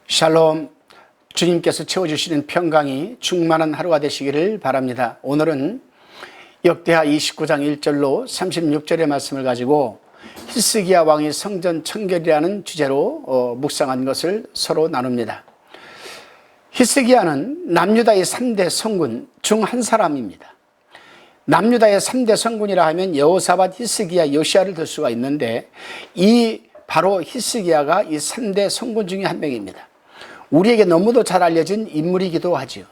샬롬. 주님께서 채워주시는 평강이 충만한 하루가 되시기를 바랍니다. 오늘은 역대하 29장 1절로 36절의 말씀을 가지고 히스기야 왕이 성전 청결이라는 주제로 묵상한 것을 서로 나눕니다. 히스기야는 남유다의 3대 성군 중 한 사람입니다. 남유다의 3대 성군이라 하면 여호사밧, 히스기야, 요시야를 들 수가 있는데 바로 히스기야가 이 3대 성군 중에 한 명입니다. 우리에게 너무도 잘 알려진 인물이기도 하지요.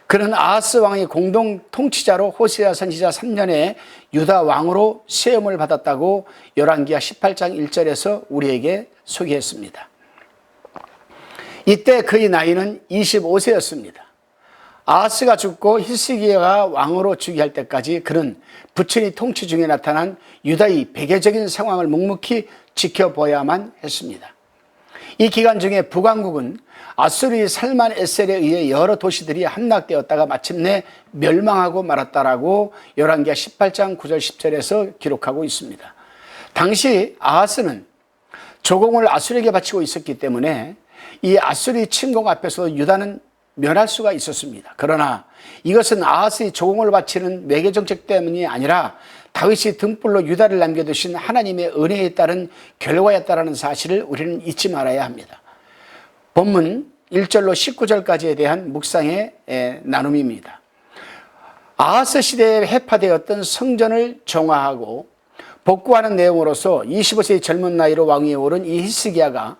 그는 아하스 왕의 공동 통치자로 호세아 선지자 3년에 유다 왕으로 세움을 받았다고 열왕기하 18장 1절에서 우리에게 소개했습니다. 이때 그의 나이는 25세였습니다. 아하스가 죽고 히스기야가 왕으로 즉위할 때까지 그는 부친이 통치 중에 나타난 유다의 배교적인 상황을 묵묵히 지켜보아야만 했습니다. 이 기간 중에 북왕국은 아수르의 살만 에셀에 의해 여러 도시들이 함락되었다가 마침내 멸망하고 말았다라고 열왕기하 18장 9절 10절에서 기록하고 있습니다. 당시 아하스는 조공을 아수르에게 바치고 있었기 때문에 이 아수르의 침공 앞에서 유다는 면할 수가 있었습니다. 그러나 이것은 아하스의 조공을 바치는 외교 정책 때문이 아니라 다윗이 등불로 유다를 남겨두신 하나님의 은혜에 따른 결과였다라는 사실을 우리는 잊지 말아야 합니다. 본문 1절로 19절까지에 대한 묵상의 나눔입니다. 아하스 시대에 해파되었던 성전을 정화하고 복구하는 내용으로서 25세의 젊은 나이로 왕위에 오른 이 히스기야가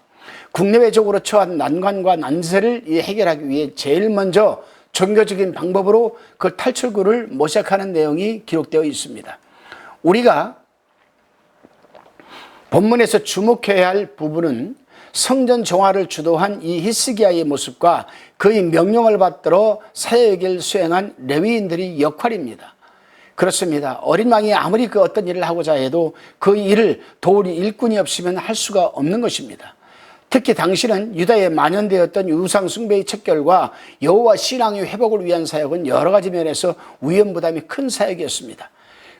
국내외적으로 처한 난관과 난세를 해결하기 위해 제일 먼저 종교적인 방법으로 그 탈출구를 모색하는 내용이 기록되어 있습니다. 우리가 본문에서 주목해야 할 부분은 성전 정화를 주도한 이 히스기야의 모습과 그의 명령을 받들어 사역을 수행한 레위인들의 역할입니다. 그렇습니다. 어린 왕이 아무리 그 어떤 일을 하고자 해도 그 일을 도울 일꾼이 없으면 할 수가 없는 것입니다. 특히 당시는 유다에 만연되었던 우상 숭배의 척결과 여호와 신앙의 회복을 위한 사역은 여러 가지 면에서 위험부담이 큰 사역이었습니다.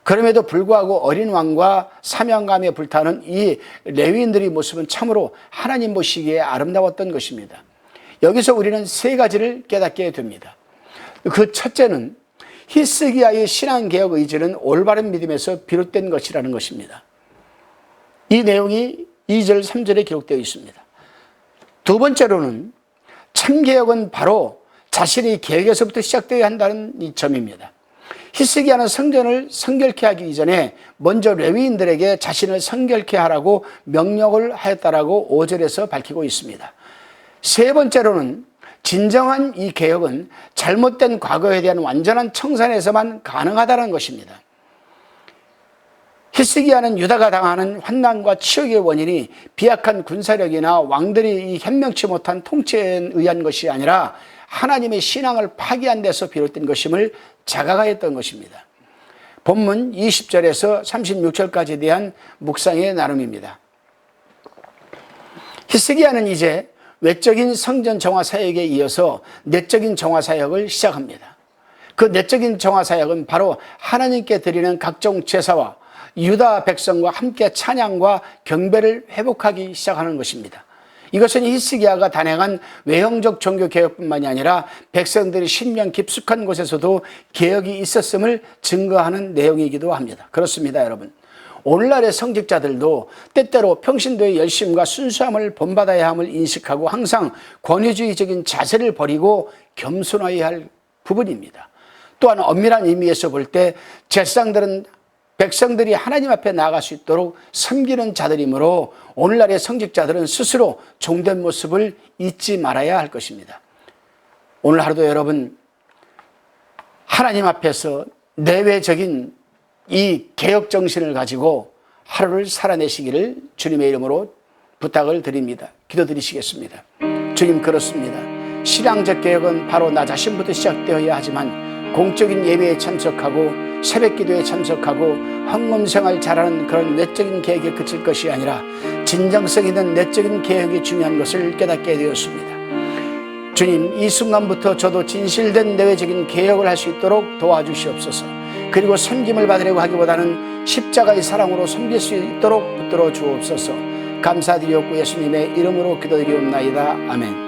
그럼에도 불구하고 어린 왕과 사명감에 불타는 이 레위인들의 모습은 참으로 하나님 보시기에 아름다웠던 것입니다. 여기서 우리는 세 가지를 깨닫게 됩니다. 그 첫째는 히스기야의 신앙개혁 의지는 올바른 믿음에서 비롯된 것이라는 것입니다. 이 내용이 2절 3절에 기록되어 있습니다. 두 번째로는 참개혁은 바로 자신의 계획에서부터 시작되어야 한다는 이 점입니다. 히스기야는 성전을 성결케 하기 이전에 먼저 레위인들에게 자신을 성결케 하라고 명령을 하였다라고 5절에서 밝히고 있습니다. 세 번째로는 진정한 이 개혁은 잘못된 과거에 대한 완전한 청산에서만 가능하다는 것입니다. 히스기야는 유다가 당하는 환난과 치욕의 원인이 비약한 군사력이나 왕들이 현명치 못한 통치에 의한 것이 아니라 하나님의 신앙을 파기한 데서 비롯된 것임을 자각하였던 것입니다. 본문 20절에서 36절까지에 대한 묵상의 나눔입니다. 히스기야는 이제 외적인 성전 정화 사역에 이어서 내적인 정화 사역을 시작합니다. 그 내적인 정화 사역은 바로 하나님께 드리는 각종 제사와 유다 백성과 함께 찬양과 경배를 회복하기 시작하는 것입니다. 이것은 히스기야가 단행한 외형적 종교 개혁뿐만이 아니라 백성들이 신명 깊숙한 곳에서도 개혁이 있었음을 증거하는 내용이기도 합니다. 그렇습니다, 여러분. 오늘날의 성직자들도 때때로 평신도의 열심과 순수함을 본받아야 함을 인식하고 항상 권위주의적인 자세를 버리고 겸손해야 할 부분입니다. 또한 엄밀한 의미에서 볼 때 제사장들은 백성들이 하나님 앞에 나아갈 수 있도록 섬기는 자들이므로 오늘날의 성직자들은 스스로 종된 모습을 잊지 말아야 할 것입니다. 오늘 하루도 여러분 하나님 앞에서 내외적인 이 개혁 정신을 가지고 하루를 살아내시기를 주님의 이름으로 부탁을 드립니다. 기도드리시겠습니다. 주님, 그렇습니다. 신앙적 개혁은 바로 나 자신부터 시작되어야 하지만 공적인 예배에 참석하고 새벽 기도에 참석하고 헌금생활 잘하는 그런 외적인 개혁에 그칠 것이 아니라 진정성 있는 내적인 개혁이 중요한 것을 깨닫게 되었습니다. 주님, 이 순간부터 저도 진실된 내외적인 개혁을 할 수 있도록 도와주시옵소서. 그리고 섬김을 받으려고 하기보다는 십자가의 사랑으로 섬길 수 있도록 붙들어 주옵소서. 감사드리옵고 예수님의 이름으로 기도드리옵나이다. 아멘.